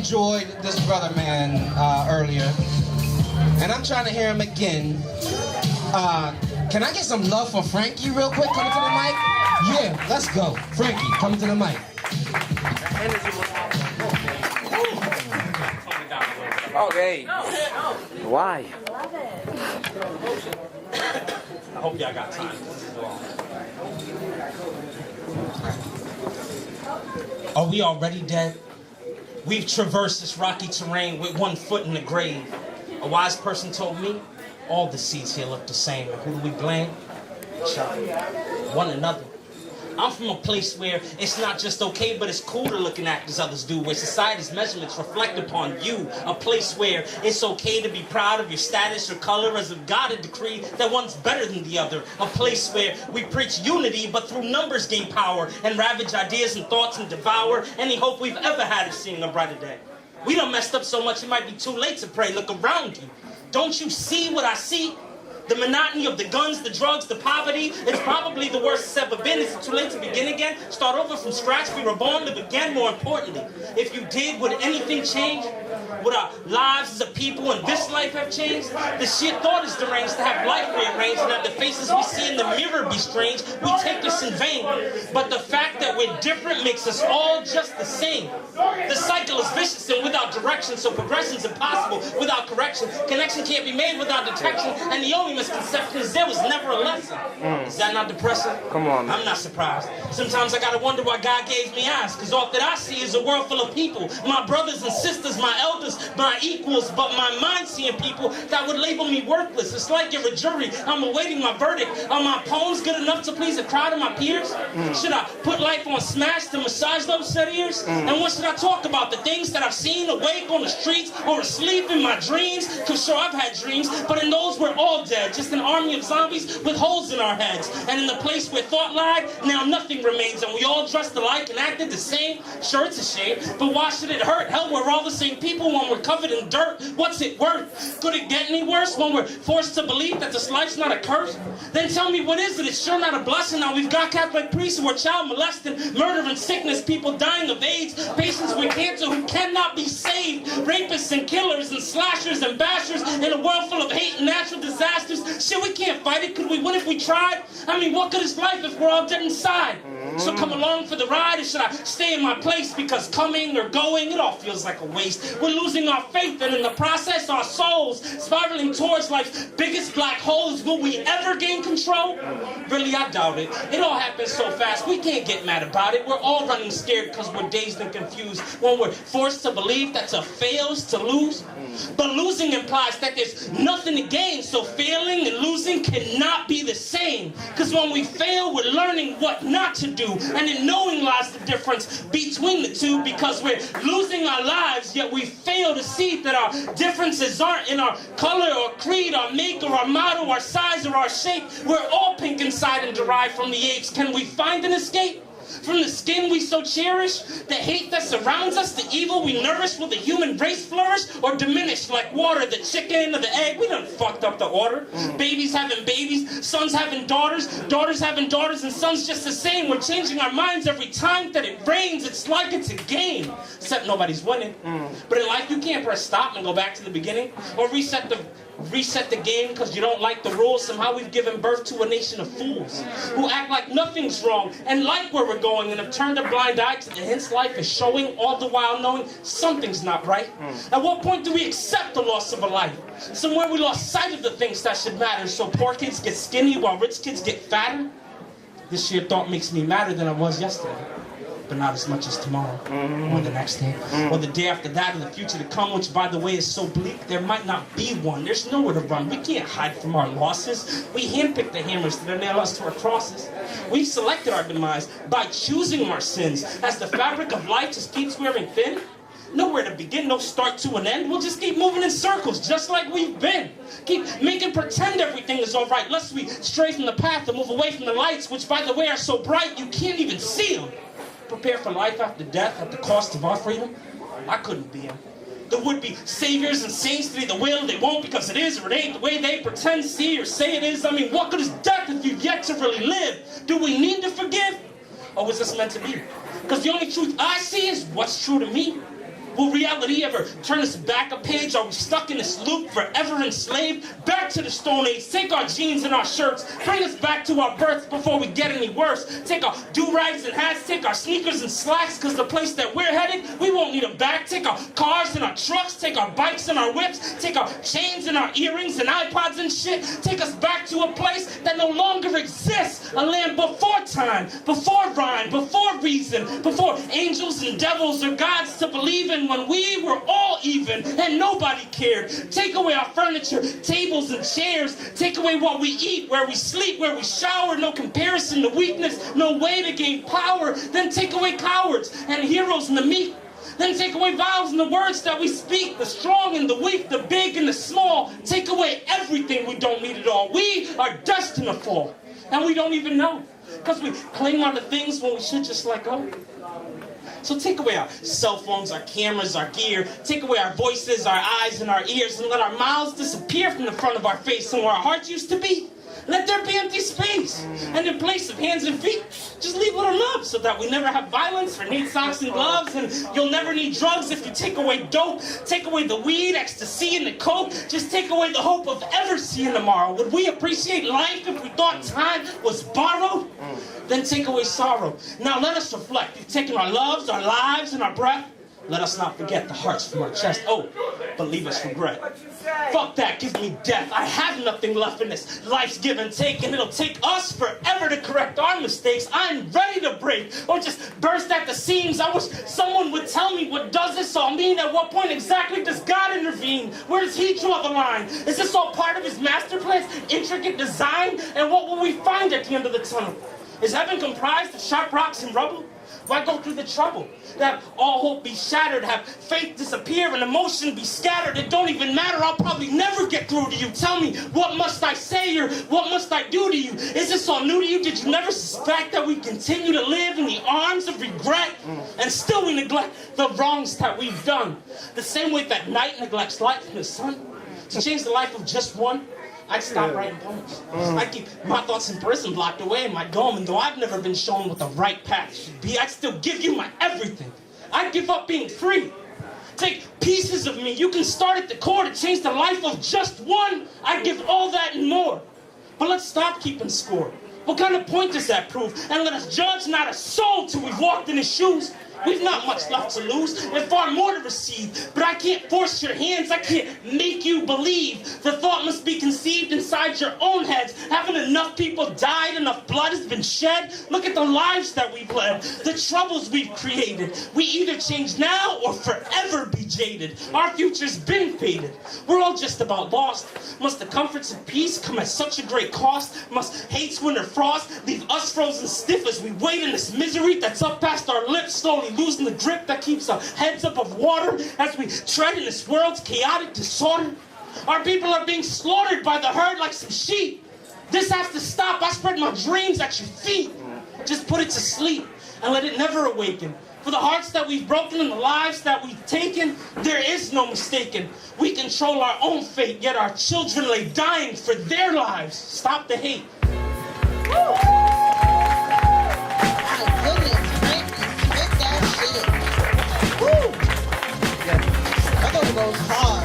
enjoyed this brother man earlier, and I'm trying to hear him again. Can I get some love for Frankie real quick? Coming to the mic? Yeah, let's go. Frankie, coming to the mic. Okay. Why? Love it. I hope y'all got time. Are we already dead? We've traversed this rocky terrain with one foot in the grave. A wise person told me, all the seeds here look the same. And who do we blame? One another. I'm from a place where it's not just okay, but it's cool to look and act as others do, where society's measurements reflect upon you. A place where it's okay to be proud of your status or color as if God had decreed that one's better than the other. A place where we preach unity, but through numbers gain power and ravage ideas and thoughts and devour any hope we've ever had of seeing a brighter day. We done messed up so much it might be too late to pray. Look around you. Don't you see what I see? The monotony of the guns, the drugs, the poverty, it's probably the worst it's ever been. Is it too late to begin again? Start over from scratch, be reborn, live again. More importantly, if you did, would anything change? Would our lives as a people in this life have changed? The sheer thought is deranged to have life rearranged and that the faces we see in the mirror be strange. We take this in vain. But the fact that we're different makes us all just the same. The cycle is vicious and without direction, so progression's impossible without correction. Connection can't be made without detection, and the only misconception is there was never a lesson. Is that not depressing? Come on, man. I'm not surprised. Sometimes I gotta wonder why God gave me eyes, because all that I see is a world full of people. My brothers and sisters, my elders, my equals, but my mind seeing people that would label me worthless. It's like you're a jury. I'm awaiting my verdict. Are my poems good enough to please a crowd of my peers? Should I put life on smash to massage those set ears? And what should I talk about? The things that I've seen awake on the streets or asleep in my dreams? Cause sure, I've had dreams, but in those we're all dead. Just an army of zombies with holes in our heads. And in the place where thought lied, now nothing remains. And we all dressed alike and acted the same. Sure, it's a shame, but why should it hurt? Hell, we're all the same people when we're covered in dirt. What's it worth? Could it get any worse when we're forced to believe that this life's not a curse? Then tell me, what is it? It's sure not a blessing. Now we've got Catholic priests who are child molesting, murder and sickness, people dying of AIDS, patients with cancer who cannot be saved, rapists and killers and slashers and bashers in a world full of hate and natural disasters. Shit, we can't fight it. Could we win if we tried? I mean, what good is life if we're all dead inside? So come along for the ride, or should I stay in my place? Because coming or going, it all feels like a waste. We're losing our faith, and in the process, our souls spiraling towards life's biggest black holes. Will we ever gain control? Really, I doubt it. It all happens so fast, we can't get mad about it. We're all running scared because we're dazed and confused. When we're forced to believe that to fail is to lose. But losing implies that there's nothing to gain, so failing and losing cannot be the same. Because when we fail, we're learning what not to do, and in knowing lies the difference between the two, because we're losing our lives, yet we fail to see that our differences aren't in our color or creed, our make or our motto, our size or our shape. We're all pink inside and derived from the apes. Can we find an escape from the skin we so cherish? The hate that surrounds us, the evil we nourish, will the human race flourish or diminish like water, the chicken or the egg? We done fucked up the order. Babies having babies, sons having daughters, daughters having daughters, and sons just the same. We're changing our minds every time that it rains. It's like it's a game, except nobody's winning. But in life you can't press stop and go back to the beginning, or reset the game because you don't like the rules. Somehow we've given birth to a nation of fools who act like nothing's wrong and like where we're going, and have turned a blind eye to the hints life is showing, all the while knowing something's not right. At what point do we accept the loss of a life? Somewhere we lost sight of the things that should matter, so poor kids get skinny while rich kids get fatter. This sheer thought makes me madder than I was yesterday, but not as much as tomorrow, or the next day, or the day after that, or the future to come, which, by the way, is so bleak, there might not be one. There's nowhere to run. We can't hide from our losses. We handpicked the hammers that nail us to our crosses. We've selected our demise by choosing our sins, as the fabric of life just keeps wearing thin. Nowhere to begin, no start to an end. We'll just keep moving in circles, just like we've been. Keep making pretend everything is all right, lest we stray from the path and move away from the lights, which, by the way, are so bright you can't even see them. Prepare for life after death at the cost of our freedom? I couldn't be him. The would-be saviors and saints to be the will, they won't because it is or it ain't the way they pretend, see, or say it is. I mean, what good is death if you've yet to really live? Do we need to forgive? Or was this meant to be? Because the only truth I see is what's true to me. Will reality ever turn us back a page? Are we stuck in this loop, forever enslaved? Back to the Stone Age, take our jeans and our shirts, bring us back to our birth before we get any worse. Take our do-rags and hats, take our sneakers and slacks, cause the place that we're headed, we won't need them back. Take our cars and our trucks, take our bikes and our whips, take our chains and our earrings and iPods and shit, take us back to a place that no longer exists. A land before time, before rhyme, before reason, before angels and devils or gods to believe in, when we were all even and nobody cared. Take away our furniture, tables and chairs. Take away what we eat, where we sleep, where we shower. No comparison to weakness, no way to gain power. Then take away cowards and heroes and the meek. Then take away vows and the words that we speak, the strong and the weak, the big and the small. Take away everything we don't need at all. We are destined to fall, and we don't even know, because we cling on to things when we should just let go. So take away our cell phones, our cameras, our gear. Take away our voices, our eyes, and our ears, and let our mouths disappear from the front of our face. And where our hearts used to be, let there be empty space. And in place of hands and feet, just leave little love, so that we never have violence or need socks and gloves. And you'll never need drugs if you take away dope. Take away the weed, ecstasy, and the coke. Just take away the hope of ever seeing tomorrow. Would we appreciate life if we thought time was borrowed? Then take away sorrow. Now let us reflect. You've taken our loves, our lives, and our breath. Let us not forget the hearts from our chest. Oh, but leave us regret. Fuck that, give me death. I have nothing left in this life's give and take, and it'll take us forever to correct our mistakes. I'm ready to break, or just burst at the seams. I wish someone would tell me, what does this all mean? At what point exactly does God intervene? Where does he draw the line? Is this all part of his master plan's intricate design? And what will we find at the end of the tunnel? Is heaven comprised of sharp rocks and rubble? Why go through the trouble? That all hope be shattered, have faith disappear, and emotion be scattered. It don't even matter, I'll probably never get through to you. Tell me, what must I say, or what must I do to you? Is this all new to you? Did you never suspect that we continue to live in the arms of regret? And still we neglect the wrongs that we've done. The same way that night neglects light from the sun. To change the life of just one, I'd stop writing poems. I'd keep my thoughts in prison locked away in my dome, and though I've never been shown what the right path should be, I'd still give you my everything. I'd give up being free. Take pieces of me. You can start at the core to change the life of just one. I'd give all that and more. But let's stop keeping score. What kind of point does that prove? And let us judge not a soul till we've walked in his shoes. We've not much left to lose and far more to receive. But I can't force your hands. I can't make you believe. The thought must be conceived inside your own heads. Haven't enough people died? Enough blood has been shed? Look at the lives that we've led. The troubles we've created. We either change now or forever be jaded. Our future's been faded. We're all just about lost. Must the comforts of peace come at such a great cost? Must hate's winter frost leave us frozen stiff as we wait in this misery that's up past our lips, slowly losing the grip that keeps our heads above water as we tread in this world's chaotic disorder? Our people are being slaughtered by the herd like some sheep. This has to stop. I spread my dreams at your feet. Just put it to sleep and let it never awaken. For the hearts that we've broken and the lives that we've taken, there is no mistaking. We control our own fate, yet our children lay dying for their lives. Stop the hate. That goes hard.